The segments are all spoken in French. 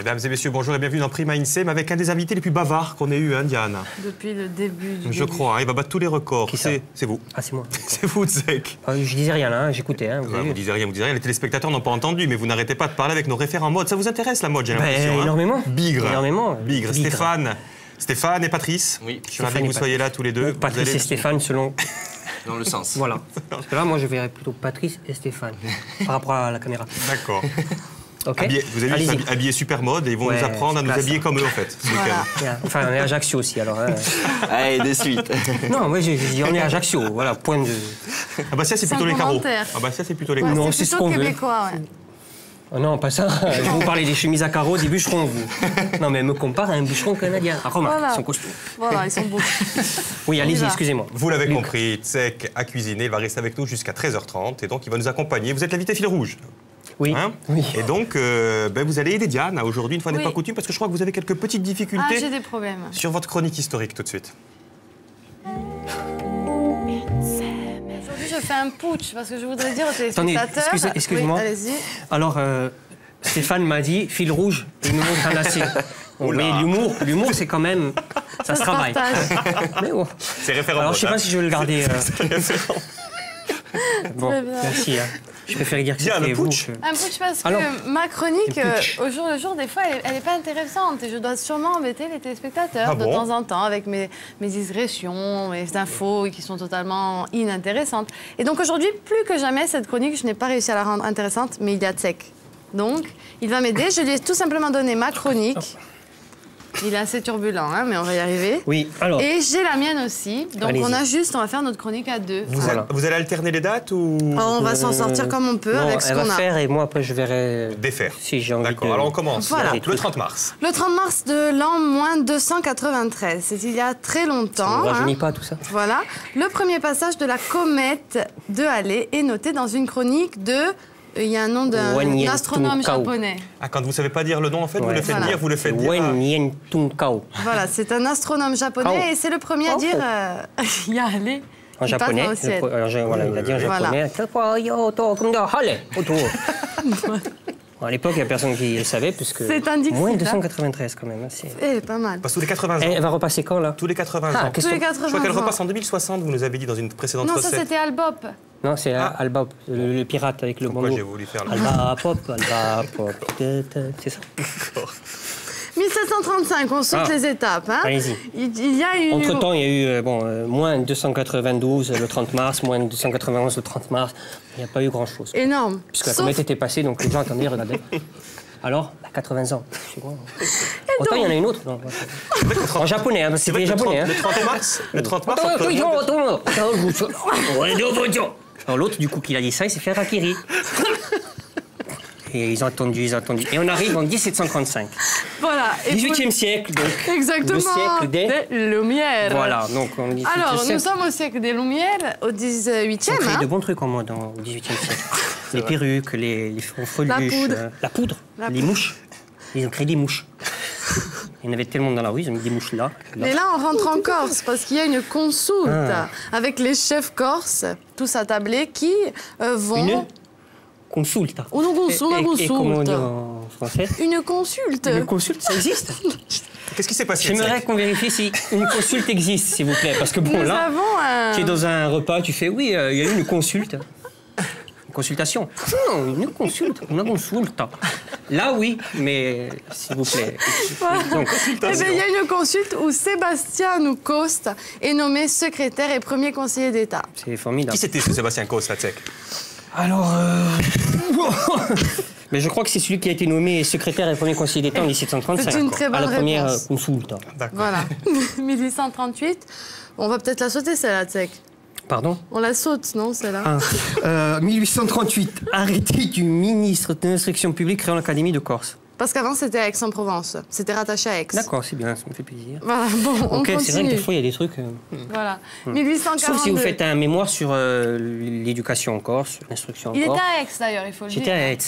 Mesdames et messieurs, bonjour et bienvenue dans Prima INSEE, avec un des invités les plus bavards qu'on ait eu, hein, Diane. Depuis le début du Je crois, hein, il va battre tous les records. C'est vous. Ah, c'est moi. C'est vous, Tsek. Je disais rien, hein, j'écoutais. Hein, vous disiez rien. Les téléspectateurs n'ont pas entendu, mais vous n'arrêtez pas de parler avec nos référents mode. Ça vous intéresse, la mode, j'ai l'impression. Énormément. Bigre. Énormément. Bigre. Stéphane et Patrice. Oui. Je suis ravi que vous soyez là tous les deux. Patrice et Stéphane, selon... Dans le sens. Voilà. Parce que là, moi, je verrais plutôt Patrice et Stéphane par rapport à la caméra. D'accord. Okay. Vous avez habillé super mode et ils vont nous apprendre à nous habiller comme eux, en fait. Voilà. Enfin, on est à Ajaccio aussi, alors. Allez, de suite. Non, moi, j'ai dit on est à Ajaccio, voilà, point de... Ah bah ça, c'est plutôt les carreaux. Ah bah ça, c'est plutôt les carreaux. Non, c'est ce qu'on veut. Oh non, pas ça. Je vous parlais des chemises à carreaux, des bûcherons, vous. Non, mais me compare à un bûcheron canadien. Ah, remarque, voilà. Ils sont costauds. Voilà, ils sont beaux. Oui, allez-y, excusez-moi. Vous l'avez compris, Tsek a cuisiné, il va rester avec nous jusqu'à 13h30 et donc il va nous accompagner. Vous êtes l'invité fil rouge. Oui. Hein, oui. Et donc, vous allez aider Diane aujourd'hui, une fois n'est pas coutume, parce que je crois que vous avez quelques petites difficultés. Ah, j'ai des problèmes. Sur votre chronique historique, tout de suite. Aujourd'hui, je fais un putsch, parce que je voudrais dire aux téléspectateurs... Attendez, excusez-moi. Oui, allez-y. Alors, Stéphane m'a dit, fil rouge, il nous montre un lacet. Mais l'humour, c'est quand même... Ça se travaille. Mais bon. C'est référent. Alors, je ne sais pas si je vais le garder... Bon, merci. Hein. Je préfère dire que c'était vous. Un putsch parce que ma chronique, au jour le jour, des fois, elle n'est pas intéressante. Et je dois sûrement embêter les téléspectateurs de temps en temps avec mes digressions, mes infos qui sont totalement inintéressantes. Et donc aujourd'hui, plus que jamais, cette chronique, je n'ai pas réussi à la rendre intéressante, mais il y a Tsek. Donc, il va m'aider. Je lui ai tout simplement donné ma chronique. Il est assez turbulent, hein, mais on va y arriver. Oui, alors... Et j'ai la mienne aussi. Donc on va faire notre chronique à deux. Vous allez alterner les dates ou... On va s'en sortir comme on peut avec ce qu'on a. Elle va faire et moi après je verrai... Défaire. Si j'ai envie de... D'accord, alors on commence. Voilà. Le 30 mars. Le 30 mars de l'an moins 293. C'est il y a très longtemps. Ça ne rajeunit pas tout ça. Voilà. Le premier passage de la comète de Halley est noté dans une chronique de... Il y a un nom d'un astronome japonais. Ah, quand vous ne savez pas dire le nom, en fait, vous le faites dire, vous le faites dire. Wen Yen Tung Kao. Voilà, c'est un astronome japonais et c'est le premier à dire il y a Halley. En japonais, voilà, il a dit en japonais. À l'époque, il n'y a personne qui le savait, puisque... C'est un dixit. Moins 293, quand même. Pas mal. Parce que tous les 80 ans. Elle va repasser quand, là? Tous les 80 ans. Tous les 80 ans. Je crois qu'elle repasse en 2060, vous nous avez dit dans une précédente recette. Non, ça, c'était Albop. Non, c'est Albop, le pirate avec le bandeau. Pourquoi j'ai voulu faire là? Alba Pop, c'est ça. 1735, on saute les étapes. Hein. Allez-y. Il y a eu... Entre-temps, il y a eu moins 292 le 30 mars, moins 291 le 30 mars. Il n'y a pas eu grand-chose. Énorme. Puisque la comète était passée, donc les gens attendaient, regardaient. Alors, 80 ans. Autant, il y en a une autre. Non, en japonais, hein, c'était japonais. Le 30 mars. Le 30 mars. Alors l'autre, du coup, qu'il a dit ça, il s'est fait harakiri. Et ils ont attendu. Et on arrive en 1735. Voilà. 18e siècle, donc. Exactement. Le siècle des Lumières. Voilà, donc on dit. Alors, nous sommes au siècle des Lumières, au 18e. Ils ont créé de bons trucs en mode au 18e siècle. Les perruques, les foliuches, la poudre, les mouches. Ils ont créé des mouches. Il y en avait tellement dans la rue, ils ont mis des mouches là. Mais là, on rentre en Corse, parce qu'il y a une consulte avec les chefs corses, tous attablés, qui vont... Une consulte. Une consulte. Et comment on dit en français? Une consulte. Une consulte, ça existe? Qu'est-ce qui s'est passé? J'aimerais qu'on vérifie si une consulte existe, s'il vous plaît. Parce que bon, là, tu es dans un repas, tu fais, oui, il y a eu une consulte. Une consultation? Non, une consulte. Là, oui, mais s'il vous plaît. Donc, il y a une consulte où Sébastien Coste est nommé secrétaire et premier conseiller d'État. C'est formidable. Qui c'était ce Sébastien Coste, la Tsek? Alors, mais je crois que c'est celui qui a été nommé secrétaire et premier conseiller d'État en 1735. C'est une très bonne à la première réponse. consulte. Voilà. 1838. On va peut-être la sauter, celle-là, Tsek. Pardon? On la saute, non, celle-là? 1838. Arrêté du ministre de l'Instruction publique créant l'Académie de Corse. Parce qu'avant, c'était à Aix-en-Provence. C'était rattaché à Aix. D'accord, c'est bien, ça me fait plaisir. Voilà, bon, on continue. C'est vrai que des fois, il y a des trucs... Voilà. 1842. Sauf si vous faites un mémoire sur l'éducation en Corse, l'instruction en Corse. Il était à Aix, d'ailleurs, il faut le dire. J'étais à Aix,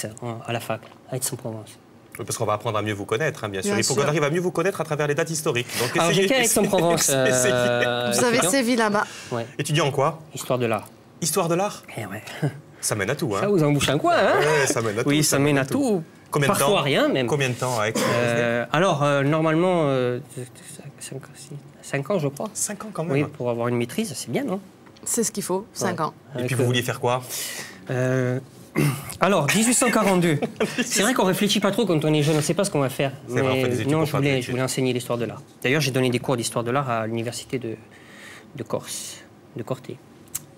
à la fac, à Aix-en-Provence. Oui, parce qu'on va apprendre à mieux vous connaître, hein, bien sûr. Il faut qu'on arrive à mieux vous connaître à travers les dates historiques. Donc, alors, j'étais à Aix-en-Provence. Vous avez sévi là-bas. Ouais. Étudiant en quoi? Histoire de l'art. Histoire de l'art? Eh ouais. Ça mène à tout, hein. Ça vous embouche un coin, hein? Ouais, ça mène à tout. Oui, ça mène à tout. Combien de temps? Parfois rien, même. Combien de temps avec Alors, normalement, 5 ans, je crois. 5 ans quand même. Oui, pour avoir une maîtrise, c'est bien, non? C'est ce qu'il faut, 5 ans. Et puis vous vouliez faire quoi? Alors, 1842. C'est vrai qu'on réfléchit pas trop quand on est jeune, on ne sait pas ce qu'on va faire. C'est vrai, on fait des études non, pour je pas voulais réfléchir. enseigner l'histoire de l'art. D'ailleurs, j'ai donné des cours d'histoire de l'art à l'université de Corse, de Corté.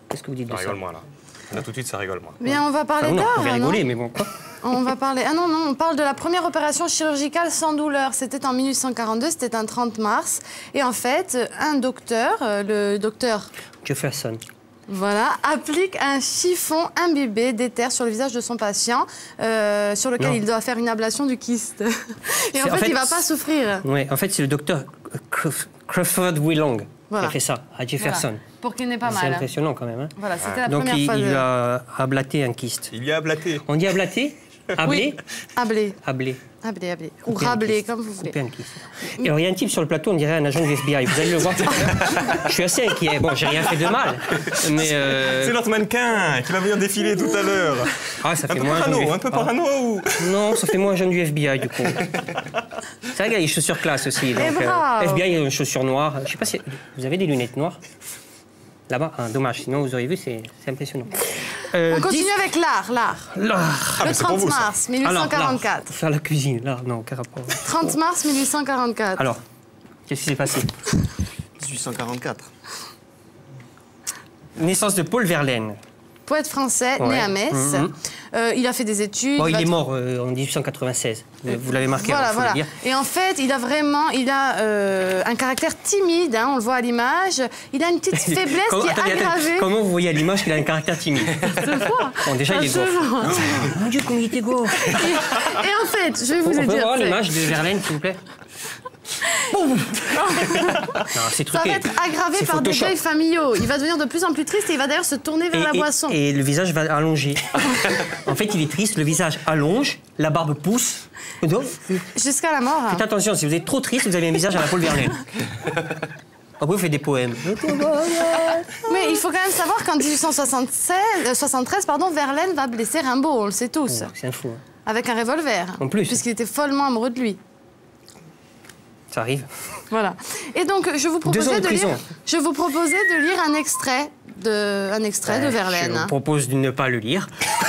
Qu'est-ce que vous dites de Ça ça? rigole moins là. Là tout de suite ça rigole moins. Bien, on va parler Enfin, non, d'art, on va non? rigoler, mais bon, quoi? On va parler... Ah non, non, on parle de la première opération chirurgicale sans douleur. C'était en 1842, c'était un 30 mars. Et en fait, un docteur, le docteur... Jefferson. Voilà, applique un chiffon imbibé d'éther sur le visage de son patient, sur lequel Non. il doit faire une ablation du kyste. Et en fait, il ne va pas souffrir. Oui, en fait, c'est le docteur Crawford Willong qui a fait ça, à Jefferson. Voilà. Pour qu'il n'ait pas C'est mal. impressionnant quand même. Hein. Voilà, c'était la Donc, première fois. il a ablaté un kyste. Il y a ablaté. On dit ablaté? Ablé? Oui, ablé. Ablé. Ablé, ablé. Ou Couper un rablé, kyste. comme vous voulez. Couper un kyste. Et alors, il y a un type sur le plateau, on dirait un agent du FBI. Vous allez le voir. Je suis assez inquiet. Bon, j'ai rien fait de mal. Mais. C'est notre mannequin qui va venir défiler tout à l'heure. Ah, ça Un fait peu moins. parano, un peu parano. ou- Non, ça fait moins agent du FBI, du coup. C'est vrai qu'il y a les chaussures classe aussi. Donc, bravo. FBI, il y a une chaussure noire. Je sais pas si. Vous avez des lunettes noires? Là-bas? Ah, dommage, sinon vous auriez vu, c'est impressionnant. On continue avec l'art, l'art. L'art. Le mais c'est pour 30 vous, ça. mars Alors, l'art. 1844. Faire la cuisine, l'art, non, quel rapport? 30 mars 1844. Alors, qu'est-ce qui s'est passé? 1844. Naissance de Paul Verlaine. Poète français, Ouais. né à Metz. Il a fait des études. Bon, il va- est mort en 1896. Vous l'avez marqué, Voilà, il faut voilà. le dire. Et en fait, il a un caractère timide, hein, on le voit à l'image. Il a une petite faiblesse qui est Attendez, aggravée. comment vous voyez à l'image qu'il a un caractère timide? Bon, déjà, il est Ça se gaufre. voit. Oh, mon Dieu, comment il était gaufre! Et en fait, je vais vous On le peut dire. voir c'est- l'image de Verlaine, s'il vous plaît? Non, c'est Ça truqué. va être aggravé C'est par des Photoshop. deuils familiaux. Il va devenir de plus en plus triste et il va d'ailleurs se tourner vers la boisson. Et le visage va allonger. En fait, il est triste, le visage allonge, la barbe pousse. Donc, Jusqu'à la mort. faites attention, si vous êtes trop triste, vous avez un visage à la Paul Verlaine. Après, vous faites des poèmes. Mais il faut quand même savoir qu'en 1873, Verlaine va blesser Rimbaud, on le sait tous, C'est un fou. Hein. avec un revolver. En plus. Puisqu'il était follement amoureux de lui. Ça arrive. Voilà. Et donc, je vous 2 ans proposais de de lire, prison. je vous proposais de lire un extrait de Verlaine. Je vous propose de ne pas le lire.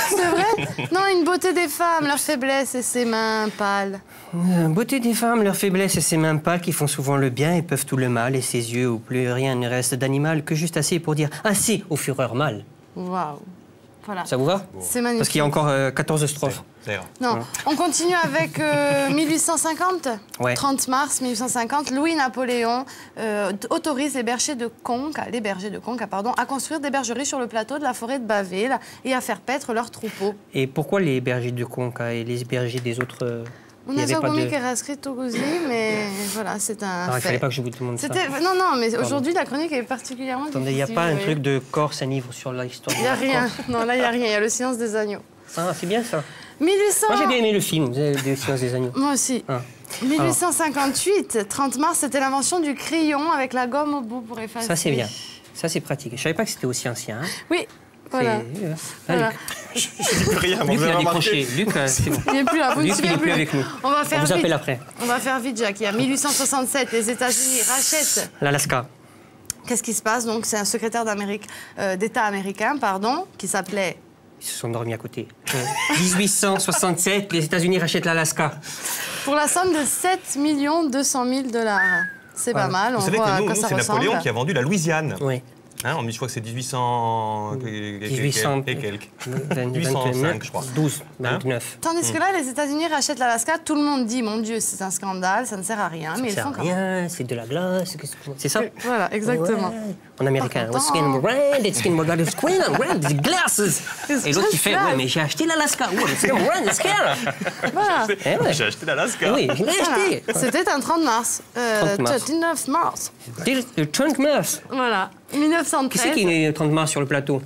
C'est vrai? Non, une beauté des femmes, leur faiblesse et ses mains pâles. Beauté des femmes, leur faiblesse et ses mains pâles qui font souvent le bien et peuvent tout le mal, et ses yeux où plus rien ne reste d'animal que juste assez pour dire assez aux fureurs mâles. Waouh. Voilà. Ça vous va? C'est magnifique. Parce qu'il y a encore 14 strophes. Ça ira. Non, on continue avec 1850. Ouais. 30 mars 1850, Louis-Napoléon autorise les bergers de Conques, à construire des bergeries sur le plateau de la forêt de Baville et à faire paître leurs troupeaux. Et pourquoi les bergers de Conques et les bergers des autres... On il y a avait pas Zagomi de- qui est inscrit aussi, mais voilà, c'est un Alors, il fait. fallait pas que je vous demande ça. Non, non, mais aujourd'hui, la chronique est particulièrement Attendez, il n'y a difficile, pas un oui. truc de Corse, un livre sur l'histoire de Il n'y a la rien. Corse? Non, là, il n'y a rien. Il y a le silence des agneaux. Ah, c'est bien ça. 1800... Moi, j'ai bien aimé le film, vous avez des Silence des agneaux. Moi aussi. Ah. 1858, 30 mars, c'était l'invention du crayon avec la gomme au bout pour effacer. Ça, c'est bien. Ça, c'est pratique. Je savais pas que c'était aussi ancien. Hein. Oui, voilà. Voilà. Je dis plus rien, Luc, vous il avez a remarqué. décroché. Luc, c'est bon. Il n'est plus là, vous ne Luc, il suivez n'est plus. plus avec nous. On va faire On vous vite. appelle après. On va faire vite, Jacques. Il y a 1867, les États-Unis rachètent. L'Alaska. Qu'est-ce qui se passe? Donc, c'est un secrétaire d'État américain, qui s'appelait... Ils se sont dormis à côté. 1867, les États-Unis rachètent l'Alaska. Pour la somme de 7 200 000 $. C'est pas mal, on Vous savez voit que à nous, quoi ça c'est ressemble. Napoléon qui a vendu la Louisiane. Oui. Hein, je crois que c'est 1800 1800 et quelques. 29, 805, je crois. 12, 29. Tandis que là, les États-Unis rachètent l'Alaska, tout le monde dit, mon Dieu, c'est un scandale, ça ne sert à rien, mais ils Ça font sert à quand même. rien, c'est de la glace. C'est ça? Voilà, exactement. Ouais. En américain, Pas what's content. skin red, it's skin red, it's skin red, it's glasses. Et l'autre, il fait, ouais, mais j'ai acheté l'Alaska. Ouais, it's skin red, it's skin. Voilà. Eh ouais. J'ai acheté l'Alaska. Oui, je l'ai acheté. Voilà. C'était un 30 mars. 30 mars. 29 mars. Le 30 mars. Voilà. Qui 1913. c'est qui est né le 30 mars sur le plateau? Ça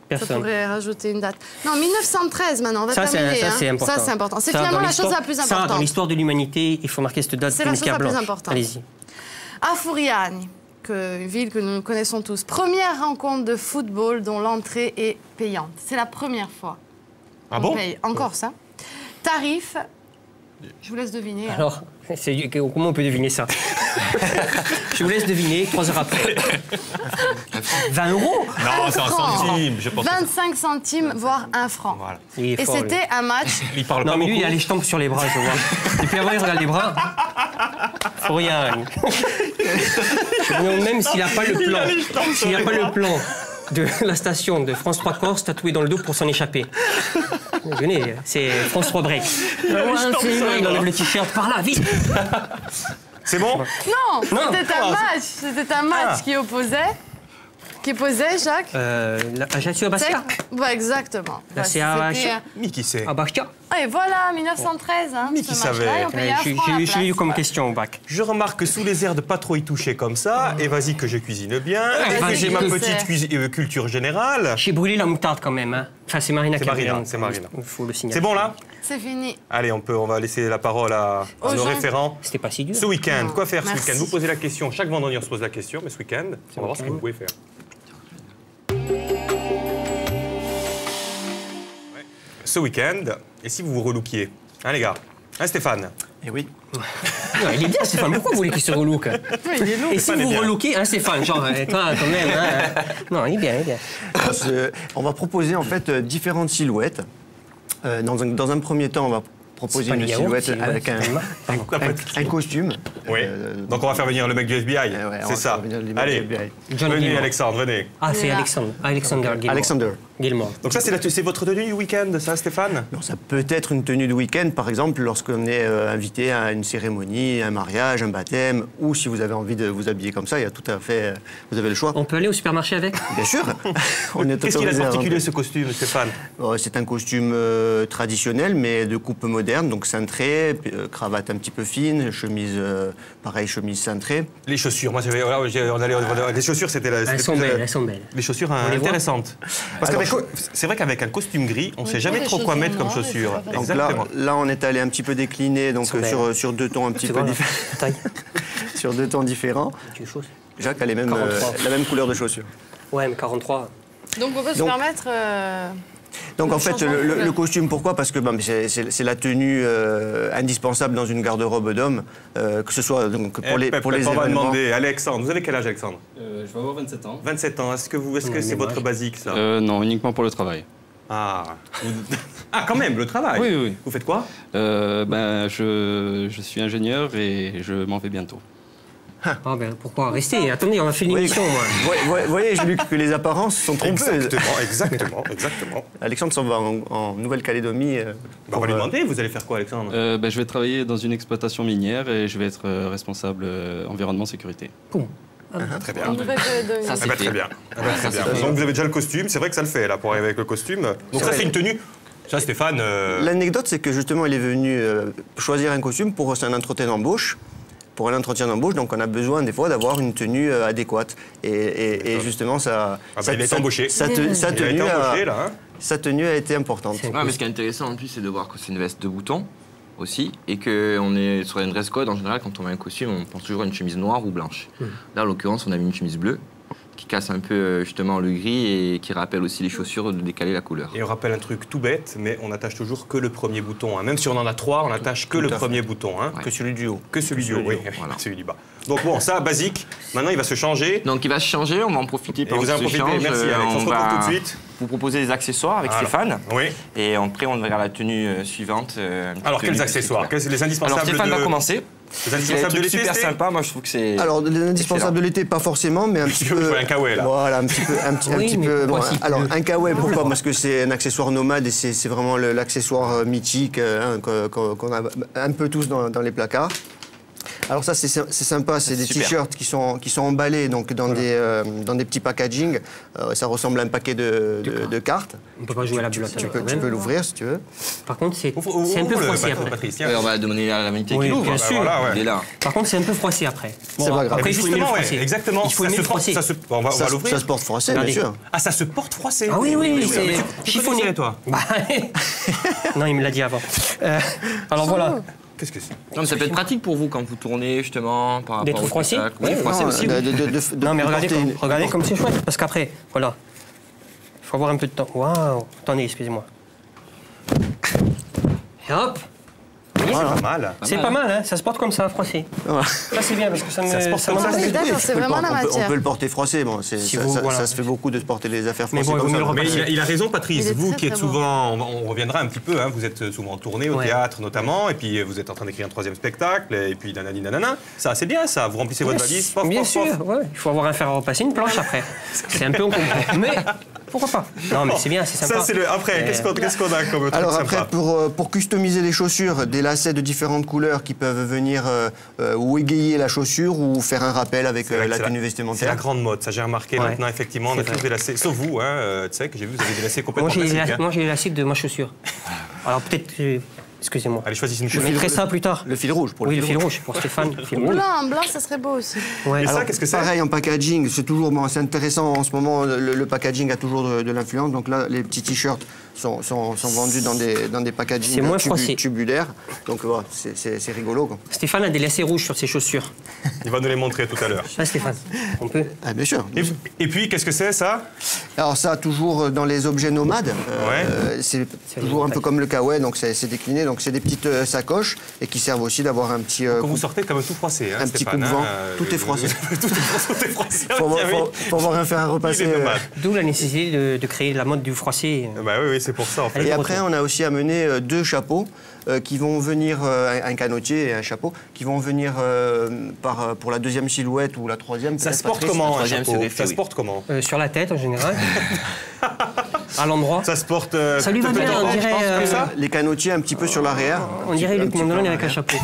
Personne. pourrait rajouter une date. Non, 1913 maintenant, on va Ça, terminer. c'est hein. important. Ça, c'est important. C'est Ça, finalement dans la chose l'histoire- la plus Ça, dans importante. l'histoire de l'humanité, il faut marquer cette date C'est d'une la chose pierre la plus blanche. importante. Allez-y. À Fouriane, une ville que nous connaissons tous. Première rencontre de football dont l'entrée est payante. C'est la première fois. Ah On bon? paye encore ça. Thaïs tarif, je vous laisse deviner. Alors, comment on peut deviner ça? Je vous laisse deviner, 3 heures après. 20 €? Non, c'est un centime, je pense. 25 centimes, voire 1 franc. Voilà. Et c'était un match. Il parle non, pas mais lui, beaucoup. il a les jambes sur les bras, je vois. Depuis avant, il regarde les bras. Faut rien. Je me demande même s'il n'a pas le plan. S'il n'a pas le plan de la station de France 3 Corse tatoué dans le dos pour s'en échapper. Venez, c'est France 3 Break. Il enlève le t-shirt par là, vite. C'est bon? Non, c'était un match qui opposait Jacques. Ajaccio à Bastia. Ouais, exactement. Là, c'est à Mais qui sait? à Bastia. Et voilà, 1913, hein, Mais ce qui match-là, savait? et on payait 1 franc la J'ai eu place. comme question au bac. Je remarque que sous les airs de pas trop y toucher comme ça, et vas-y que je cuisine bien, et vas-y, que j'ai je ma sais. petite culture générale. J'ai brûlé la moutarde quand même. Hein. Enfin, c'est Marina qui a brûlé la moutarde. C'est Marina. Il faut le signaler. C'est bon là? C'est fini. Allez, on va laisser la parole à Aux nos gens. référents. C'était pas si dur. Ce week-end, quoi faire ce Merci. week-end? Vous posez la question, chaque vendredi on se pose la question, mais ce week-end, on va voir ce que vous pouvez faire. Ce week-end, et si vous vous relookiez? Hein les gars? Hein Stéphane? Et oui. Non, il est bien, Stéphane. Pourquoi vous voulez qu'il se relook? Il est lourd. Et si Stéphane est vous bien. relookez, hein, Stéphane, genre, toi, quand même. Hein, non, il est bien, il est bien. On va proposer en fait différentes silhouettes. Dans un premier temps, on va proposer C'est pas une les yaourts, silhouette c'est- avec un costume. Oui. Donc on va faire venir le mec du FBI, ouais, on c'est va ça. faire venir les mecs Allez, du FBI. John venez Gilmore. Alexandre, venez. Ah, c'est Là. Alexander Gilmore. Alexander. Gilmore. Donc ça c'est votre tenue du week-end, ça Stéphane? Non, ça peut être une tenue de week-end, par exemple, lorsqu'on est invité à une cérémonie, un mariage, un baptême, ou si vous avez envie de vous habiller comme ça, il y a tout à fait, vous avez le choix. On peut aller au supermarché avec? Bien sûr. On est Qu'est-ce qu'il a de autorisé à particulier rentrer. ce costume Stéphane? C'est un costume traditionnel, mais de coupe moderne, donc cintré, cravate un petit peu fine, chemise, pareil, chemise cintrée. Les chaussures, moi les chaussures c'était la... Elles sont belles, elles sont belles. Les chaussures les voit intéressantes. Parce Alors, qu'avec c'est vrai qu'avec un costume gris, on ne sait jamais les trop quoi chaussures mettre comme noires, chaussures. et Donc Exactement. là, on est allé un petit peu décliner donc, Elles sont belles. sur deux tons un petit Tu peu vois, là, différents. taille. Sur deux tons différents. Tu choses. Jacques a les mêmes, 43. la même couleur de chaussures. Ouais, mais 43. Donc on peut se Donc- permettre. Donc en fait, changement de le couleur. costume, pourquoi? Parce que c'est la tenue indispensable dans une garde-robe d'homme, que ce soit donc, pour les on va événements. demander, Alexandre, vous avez quel âge Alexandre? Je vais avoir 27 ans. 27 ans, est-ce que Ouais, c'est mais votre moi, basique ça? Non, uniquement pour le travail. Ah. Ah quand même, le travail. Oui, oui. Vous faites quoi? Je suis ingénieur et je m'en vais bientôt. Ah ben pourquoi rester? Attendez, on a fait une Oui. émission, moi. Voyez, Luc, que les apparences sont trompeuses. Exactement. Alexandre s'en va en Nouvelle-Calédonie. On va lui demander, vous allez faire quoi Alexandre? Je vais travailler dans une exploitation minière et je vais être responsable environnement sécurité. Boum. Très bien. Une Nouvelle-Calédonie. Ça, Ah bah, très bien. Ah bah, très bien. Donc vous avez déjà le costume, c'est vrai que ça le fait là pour arriver avec le costume. Donc ça c'est une tenue. Ça Stéphane. L'anecdote, c'est que justement, il est venu choisir un costume pour un entretien d'embauche. Pour un entretien d'embauche, donc on a besoin des fois d'avoir une tenue adéquate. Et justement, ça. Ah bah, il a été embauché. Sa Il a été tenue embauché là. Hein. sa tenue a été importante. C'est- Ouais, mais ce qui est intéressant en plus, c'est de voir que c'est une veste de boutons aussi, et qu'on est sur une dress code. En général, quand on met un costume, on pense toujours à une chemise noire ou blanche. Là, en l'occurrence, on a mis une chemise bleue qui casse un peu justement le gris et qui rappelle aussi les chaussures de décaler la couleur. Et on rappelle un truc tout bête, mais on attache toujours que le premier bouton. Hein. Même si on en a 3, on attache que le à fait. premier bouton. Hein. Ouais. Que celui du haut. Que celui du haut, oui. Voilà. Celui du bas. Donc bon, ça, basique. Maintenant, il va se changer. Donc il va se changer, on va en profiter Et pendant vous en ce profitez. change, Merci Alex. On se retrouve va tout de suite. vous proposer des accessoires avec Voilà. Stéphane. Oui. Et après, on verra la tenue suivante. Alors, quels accessoires? Quels sont les indispensables Alors Stéphane de... va commencer. Les C'est un indispensables de truc l'été, super c'était sympa, moi je trouve que c'est... Alors, l'indispensable de l'été, pas forcément, mais un petit Il peu. faut un kawaii, là. Voilà, un petit peu. Un Oui, petit mais peu pourquoi bon, si alors, peu un kawaii, pourquoi? Parce que c'est un accessoire nomade et c'est vraiment l'accessoire mythique qu'on a un peu tous dans les placards. Alors ça, c'est sympa, c'est des super. t-shirts qui sont emballés donc, dans des petits packaging. Ça ressemble à un paquet de cartes. On peut pas jouer à la belote Tu avec peux, quand tu peux même. l'ouvrir si tu veux. Par contre, c'est un peu Ouvre-le, froissé après. Patrice, tiens. Ouais, on va demander à la vanité Oui, qui l'ouvre. bien Bah, sûr. voilà, ouais. Il est là. Par contre, c'est un peu froissé après. C'est pas grave. Après, il faut aimer le Justement, froissé. ouais, exactement. Il faut Ça aimer se le porte- froissé. ça se- On va Ça l'ouvrir. se porte froissé, bien Regardez. sûr. Ah, ça se porte froissé. Ah oui, oui, mais c'est tu connais chiffonné. toi. Bah, non, il me l'a dit avant. Alors voilà. Qu'est-ce que c'est? Non, mais ça peut être pratique pour vous quand vous tournez justement par Des rapport trucs au froissés. spectacle. Oui, Ouais, froissés non, aussi. Non, mais regardez porter comme c'est chouette. Parce qu'après, voilà. Il faut avoir un peu de temps. Waouh. Attendez, excusez-moi. Hop. C'est pas mal. C'est pas mal, hein, ça se porte comme ça, froissé. Voilà. Ça, c'est bien parce que ça me. Ça se porte comme ça, Oui, d'accord, c'est vraiment la On matière. peut le porter froissé. Bon, ça se fait beaucoup de se porter les affaires Mais froissées bon, comme ça. Mais il a raison, Patrice. Il est Vous très, qui êtes très bon. souvent, on reviendra un petit peu, hein, vous êtes souvent en tournée au théâtre notamment, et puis vous êtes en train d'écrire un 3e spectacle, et puis nanani nanana. Ça, c'est bien ça. Vous remplissez votre valise. Pof, Bien pof, sûr, pof. ouais. Il faut avoir un fer à repasser, une planche après. C'est un peu on comprend. Mais pourquoi pas? Non, mais c'est bien, c'est sympa. Ça, c'est le. Après, qu'est-ce qu'on a comme truc Alors sympa après, pour customiser les chaussures, des lacets de différentes couleurs qui peuvent venir ou égayer la chaussure ou faire un rappel avec la tenue C'est la vestimentaire. grande mode, ça j'ai remarqué Ouais. maintenant, effectivement, on a C'est tous vrai. des lacets, sauf vous, hein, tu sais, que j'ai vu, vous avez des lacets Moi, complètement j'ai classiques. Hein. les lacets de ma chaussure. Alors peut-être. Excusez-moi. Allez, choisissez une Je couleur. mettrai ça plus tard. Le fil rouge pour Oui, le le fil rouge pour Stéphane. Le fil rouge. Blanc, ça serait beau aussi. Ouais. Et ça, Alors, qu'est-ce que c'est? Pareil en packaging, c'est toujours bon, c'est intéressant en ce moment. Le packaging a toujours de l'influence. Donc là, les petits t-shirts sont vendus dans des packagings C'est moins froissé. tubulaires. Donc voilà, c'est rigolo, quoi. Stéphane a des lacets rouges sur ses chaussures. Il va nous les montrer tout à l'heure. Ah, Stéphane, on peut. Ah, bien sûr. Et puis, qu'est-ce que c'est ça? Alors ça, toujours dans les objets nomades. Ouais. C'est toujours un peu comme le kawaii, donc c'est décliné. Donc c'est des petites sacoches et qui servent aussi d'avoir un petit. Quand vous sortez, quand même tout froissé. Hein, un petit Stéphane, coupe-vent. hein, Tout est froissé. tout est froissé. Faut avoir un fer à repasser. Il est nomade. D'où la nécessité de créer la mode du froissé. Bah oui, c'est pour ça en fait. Allez, Et de après, retour. on a aussi amené 2 chapeaux qui vont venir, un canotier et un chapeau, qui vont venir pour la 2e silhouette ou la 3e. Ça peut-être, se porte Patrice. comment un troisième, chapeau? c'est des faits, Ça se oui. porte comment? Sur la tête en général. À l'endroit. Ça se porte. Ça lui va peut-être bien, en on orange, dirait, je pense, comme ça. Les canotiers un petit peu sur l'arrière. On dirait Luc Un petit peu Mondolone en avec un arrière. chapeau.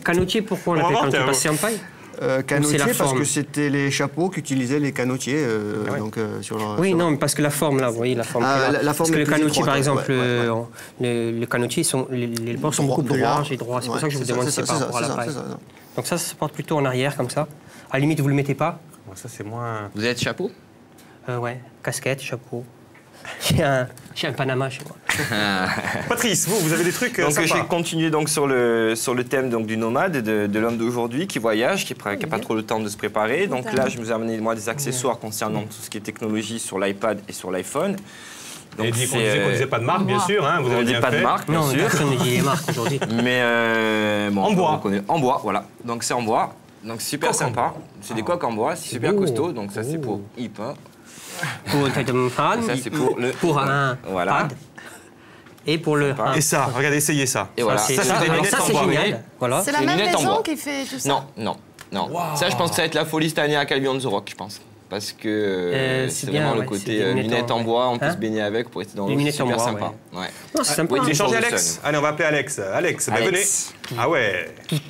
Canotier, pourquoi on On va l'appelle voir, canotier? Théo. Parce que c'est en paille. Canotier la parce forme. que c'était les chapeaux qu'utilisaient les canotiers ouais. donc, sur leur, Oui, sur leur- non, parce que la forme, là, vous voyez, la forme. Ah, qu'il a. la forme Parce que est le plus canotier, étroite, par ouais, exemple, ouais. les canotiers, les bords sont beaucoup plus droits. larges et droits. C'est pour Ouais, ça que je vous c'est demande ça, si c'est c'est par ça, rapport à la c'est ça, paille. c'est ça. Donc ça se porte plutôt en arrière, comme ça. À la limite, vous ne le mettez pas. Bon, ça c'est moins. Vous êtes chapeau? Ouais, casquette, chapeau. J'ai un Panama chez moi. Patrice, vous avez des trucs Donc sympas. j'ai continué donc sur le thème donc du nomade, de l'homme d'aujourd'hui qui voyage, qui n'a pas trop le temps de se préparer. Donc là, je vous ai amené moi des accessoires concernant tout ce qui est technologie sur l'iPad et sur l'iPhone. Et Donc dit qu'on disait pas de marque, bien sûr. Hein, vous on avez dit bien pas fait. de marque, bien Non, sûr. personne ne dit les marques aujourd'hui. Mais bon, En on bois. reconnaît. En bois, voilà. Donc c'est en bois. Donc c'est super Coque en sympa. C'est des coques en bois, c'est super beau. costaud. Donc ça c'est pour IPA. Pour un pad, Ça c'est pour le. pour un Voilà. pad. Et pour le. Ah. Et ça, regardez, essayez ça. Et voilà. c'est Ça, c'est des alors lunettes ça, en c'est bois, génial. Voilà. C'est la C'est même lunettes en maison bois. qui fait tout ça. Non. Ça, je pense que ça va être la folie cette année à Calvion The Rock, je pense. Parce que c'est c'est bien, vraiment le ouais, c'est côté des lunettes en ouais. bois, on peut Hein se baigner avec pour rester dans Des l'eau. lunettes en Super bois, sympa. ouais. Ouais. Non, c'est sympa. Oui, J'ai des changé choses de Alex. sun. Allez, on va appeler Alex. Alex, ben, venez. Alex. Ah ouais. Faudrait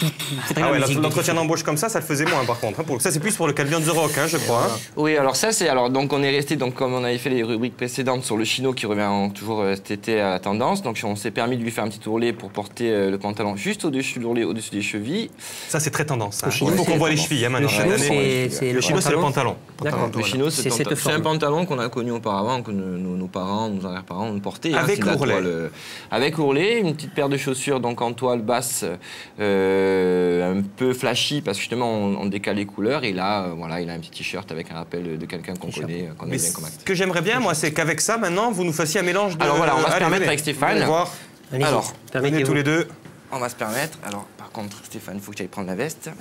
Ah la ouais, musique l'entretien d'embauche comme ça le faisait moins par contre. Ça, c'est plus pour le Calvion The Rock, hein, je crois. hein. Oui, alors ça c'est donc on est resté donc comme on avait fait les rubriques précédentes sur le chino qui revient toujours cet été à la tendance. Donc on s'est permis de lui faire un petit ourlet pour porter le pantalon juste au-dessus de l'ourlet, au-dessus des chevilles. Ça, c'est très tendance. hein. chino, Il faut qu'on c'est voit les tendance. chevilles hein, Le maintenant. chino, cette année. c'est Le chino, c'est le pantalon. D'accord. Le chino, C'est cette c'est un forme. pantalon qu'on a connu auparavant, que nos parents, nos arrière-parents ont porté. Avec c'est de la ourlet. toile, avec ourlet, une petite paire de chaussures donc en toile basse, un peu flashy parce que justement on décale les couleurs. Et là, voilà, il a un petit t-shirt avec un rappel de quelqu'un qu'on connaît, qu'on Mais aime bien comme acteur. ce que j'aimerais bien, moi, c'est qu'avec ça, maintenant, vous nous fassiez un mélange de. Alors voilà, on va se Allez, permettre venez. avec Stéphane. Venez voir. Allez-y, Alors, Venez permettez-vous. tous les deux. On va se permettre. Alors, par contre, Stéphane, il faut que j'aille prendre la veste.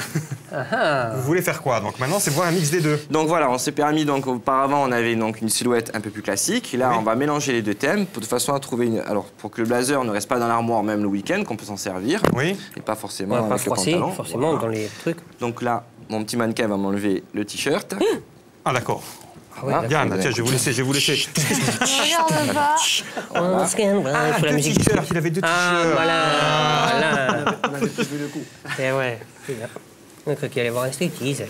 Ah, Vous voulez faire quoi? Donc maintenant, c'est voir un mix des deux. Donc voilà, on s'est permis, donc auparavant, on avait donc une silhouette un peu plus classique. Et là, Oui. on va mélanger les deux thèmes de façon à trouver alors pour que le blazer ne reste pas dans l'armoire même le week-end, qu'on peut s'en servir. Oui. Et pas forcément on va pas avec le froisser, pantalon. forcément, Voilà. dans les trucs. Donc là, mon petit mannequin va m'enlever le t-shirt. Ah, d'accord. Voilà. Yann, tiens, je vais vous laisser. Regarde pas. On se calme, Ah, il faut la deux musique. t-shirts. Il avait deux Ah, t-shirts. voilà. On avait plus vu le coup. Et ouais, c'est bien. On a cru qu'il allait voir un striptease.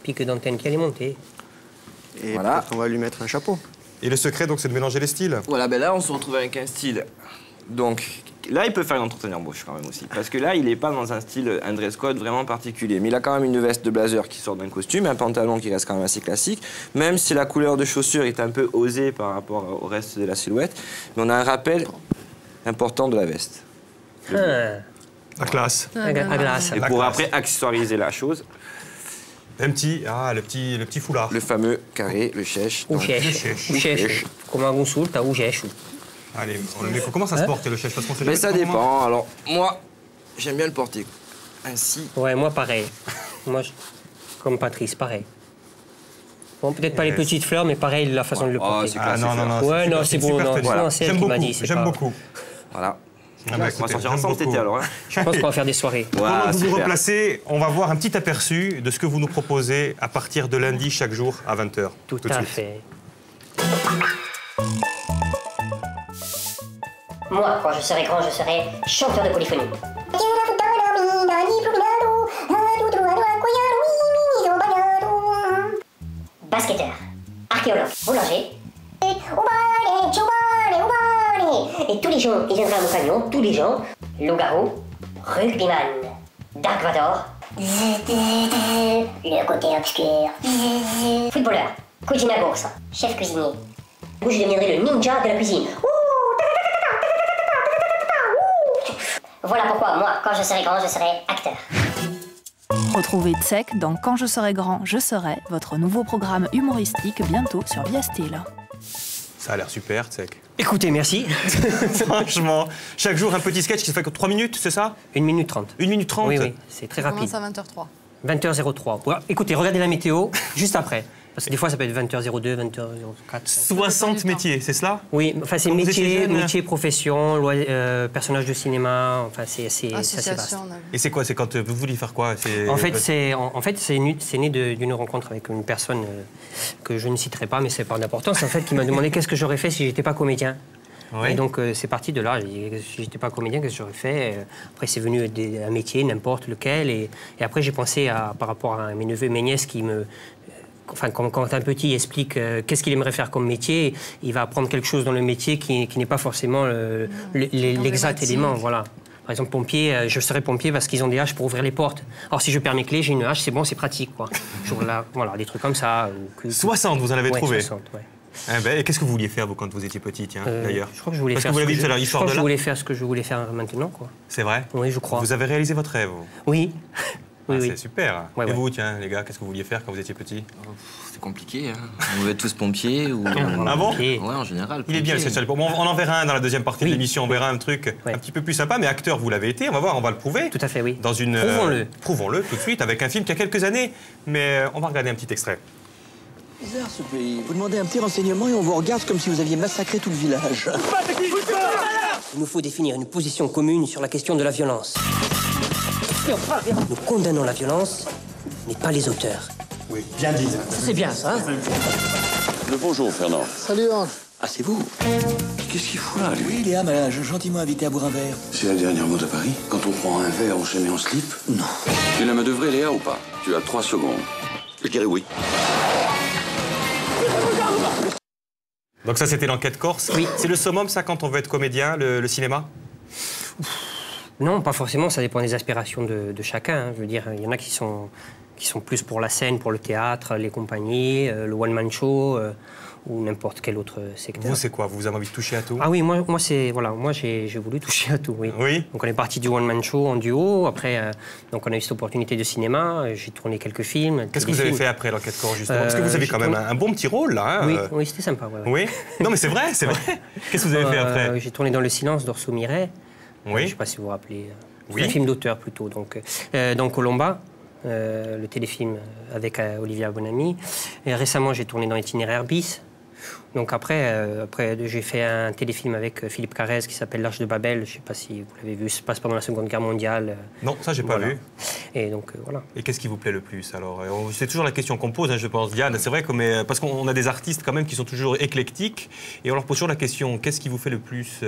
Pique d'antenne qui allait monter. Et Voilà. peut-être on va lui mettre un chapeau. Et le secret, donc, c'est de mélanger les styles. Voilà, ben là, on se retrouve avec un style. Donc là, il peut faire une entretien d'embauche quand même aussi. Parce que là, il n'est pas dans un style, un dress code vraiment particulier. Mais il a quand même une veste de blazer qui sort d'un costume, un pantalon qui reste quand même assez classique. Même si la couleur de chaussure est un peu osée par rapport au reste de la silhouette. Mais on a un rappel important de la veste. Ah, La classe. à glace. Et La pour classe. après accessoiriser la chose, Un petit, le petit foulard. le fameux carré, le chèche. Ou Donc, chèche. Ou chèche. Come consulta, ou chèche. Allez, comment ça se porte le chef? Mais ça dépend. Alors, moi, j'aime bien le porter ainsi. Ouais, moi, pareil. Moi, comme Patrice, pareil. Bon, peut-être pas les petites fleurs, mais pareil, la façon de le porter. Non. Ouais, non, c'est bon. J'aime beaucoup. J'aime beaucoup. Voilà. On va sortir ensemble cet été, alors. Je pense qu'on va faire des soirées. Pendant que vous vous replacez, on va voir un petit aperçu de ce que vous nous proposez à partir de lundi, chaque jour, à 20h. Tout à fait. Moi, quand je serai grand, je serai chanteur de polyphonie. Basketteur, archéologue, boulanger. Et tous les gens, ils viendraient à mon camion, tous les gens. Loup-garou, rugbyman, Dark Vador. Le côté obscur. Footballeur, cuisine à bourse, chef cuisinier. Où je deviendrai le ninja de la cuisine. Voilà pourquoi moi, quand je serai grand, je serai acteur. Retrouvez Tsek dans Quand je serai grand, je serai, votre nouveau programme humoristique bientôt sur Via Style. Ça a l'air super, Tsek. Écoutez, merci. Franchement, chaque jour un petit sketch qui se fait que 3 minutes, c'est ça? 1 minute 30. 1 minute 30? Oui, c'est très rapide. Ça commence à 20h03. 20h03. Ouais, écoutez, regardez la météo juste après. Parce que des fois, ça peut être 20h02, 20h04. 60 métiers, c'est cela? Oui, enfin, c'est métier, profession, personnage de cinéma, enfin, c'est assez vaste. Et c'est quoi? C'est quand vous vouliez faire quoi? En fait, c'est né d'une rencontre avec une personne que je ne citerai pas, mais c'est pas d'importance, en fait, qui m'a demandé qu'est-ce que j'aurais fait si j'étais pas comédien. Oui. Et donc, c'est parti de là. Si j'étais pas comédien, qu'est-ce que j'aurais fait? Après, c'est venu un métier, n'importe lequel. Et après, j'ai pensé par rapport à mes neveux et mes nièces qui me... Enfin, quand un petit explique qu'est-ce qu'il aimerait faire comme métier, il va apprendre quelque chose dans le métier qui n'est pas forcément l'exact élément. Voilà. Par exemple, pompier, je serais pompier parce qu'ils ont des haches pour ouvrir les portes. Alors, si je perds mes clés, j'ai une hache, c'est bon, c'est pratique, quoi. Voilà, des trucs comme ça. 60, vous en avez trouvé? 60, ouais. Ah ben, et qu'est-ce que vous vouliez faire, vous, quand vous étiez petit, tiens, d'ailleurs? Je crois que je voulais faire ce que je voulais faire maintenant, quoi. C'est vrai? Oui, je crois. Vous avez réalisé votre rêve? Oui. Oui. C'est super. Et vous, tiens, les gars, qu'est-ce que vous vouliez faire quand vous étiez petit? C'est compliqué, hein. On veut être tous pompiers ou... Ah bon? Ouais, en général. Il est bien le social. Bon, on en verra un dans la deuxième partie de l'émission, on verra un truc un petit peu plus sympa, mais acteur, vous l'avez été, on va voir, on va le prouver. Tout à fait, oui. Prouvons-le tout de suite, avec un film qui a quelques années, mais on va regarder un petit extrait. Bizarre ce pays. Vous demandez un petit renseignement et on vous regarde comme si vous aviez massacré tout le village. Il nous faut définir une position commune sur la question de la violence. Nous condamnons la violence, mais pas les auteurs. Oui, bien dit. C'est bien, ça. Le bonjour, Fernand. Salut, Ange. Ah, c'est vous? Qu'est-ce qu'il fout là, lui? Oui, Léa m'a gentiment invité à boire un verre. C'est la dernière mode à Paris? Quand on prend un verre, on se met en slip? Non. Tu la me devrais, Léa, ou pas? Tu as 3 secondes. Je dirais oui. Donc ça, c'était l'enquête corse. Oui. C'est le summum, ça, quand on veut être comédien, le cinéma? Non, pas forcément. Ça dépend des aspirations de chacun. Hein. Je veux dire, il y en a qui sont plus pour la scène, pour le théâtre, les compagnies, le one-man show ou n'importe quel autre secteur. Vous, c'est quoi? Vous avez envie de toucher à tout? Ah oui, moi j'ai voulu toucher à tout, oui. Donc on est parti du one-man show en duo. Après, donc on a eu cette opportunité de cinéma. J'ai tourné quelques films. Qu'est-ce que vous avez fait après l'enquête corps, justement? Parce que vous avez quand même un bon petit rôle, là. Hein, oui, c'était sympa. Ouais. Oui? Non, mais c'est vrai, c'est vrai. Qu'est-ce que vous avez fait après? J'ai tourné dans Le Silence d'Orso Miret. Oui. Je ne sais pas si vous vous rappelez. C'est un film d'auteur, plutôt. Donc, dans Colomba, le téléfilm avec Olivia Bonamy. Et récemment, j'ai tourné dans Itinéraire bis. Donc après j'ai fait un téléfilm avec Philippe Carrez qui s'appelle L'Arche de Babel. Je ne sais pas si vous l'avez vu, ça se passe pendant la Seconde Guerre mondiale. Non, ça, j'ai pas vu. Et donc, voilà. Et qu'est-ce qui vous plaît le plus, alors? C'est toujours la question qu'on pose, hein, je pense, Diane. C'est vrai que, parce qu'on a des artistes, quand même, qui sont toujours éclectiques. Et on leur pose toujours la question, qu'est-ce qui vous fait le plus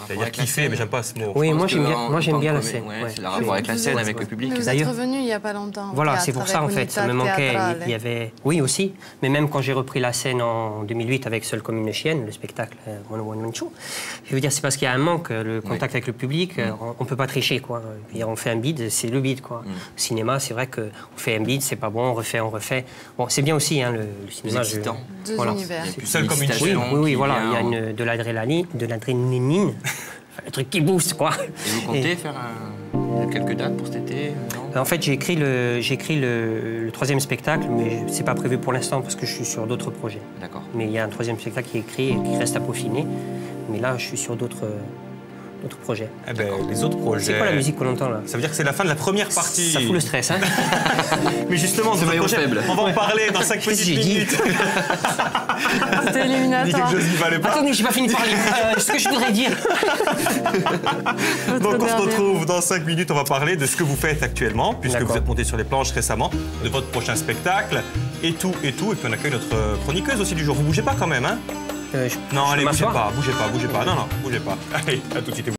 c'est-à-dire kiffer, mais j'aime pas ce mot. Oui, moi j'aime bien la scène. C'est le rapport avec la scène, avec le public. Vous êtes revenu il n'y a pas longtemps. Voilà, c'est pour ça, en fait. Ça me manquait. Il y avait... Oui, aussi. Mais même quand j'ai repris la scène en 2008 avec Seul comme une chienne, le spectacle One Man Show, je veux dire, c'est parce qu'il y a un manque, le contact avec le public. On ne peut pas tricher, quoi. On fait un bide, c'est le bide, quoi. Au cinéma, c'est vrai qu'on fait un bide, c'est pas bon, on refait. Bon, c'est bien aussi, hein, le cinéma. Deux univers. Seul comme une chienne. Oui, voilà, il y a de l'adrénaline. Le truc qui booste, quoi. Et vous comptez faire quelques dates pour cet été? En fait, j'ai écrit le 3e spectacle, mais c'est pas prévu pour l'instant parce que je suis sur d'autres projets. D'accord. Mais il y a un 3e spectacle qui est écrit et qui reste à peaufiner. Mais là, je suis sur d'autres projets. Eh ben, les autres projets... C'est quoi la musique qu'on entend là? Ça veut dire que c'est la fin de la première partie. Ça fout le stress, hein. Mais justement, c'est maillon faible. On va en parler dans 5 petites minutes. C'était éliminatoire. Attendez, j'ai pas fini de parler. Ce que je voudrais dire. Donc on se retrouve dans 5 minutes. On va parler de ce que vous faites actuellement, puisque vous êtes monté sur les planches récemment, de votre prochain spectacle, et tout. Et puis on accueille notre chroniqueuse aussi du jour. Vous bougez pas quand même, hein? Non, allez, bougez pas. Non, bougez pas. Allez, à tout de suite.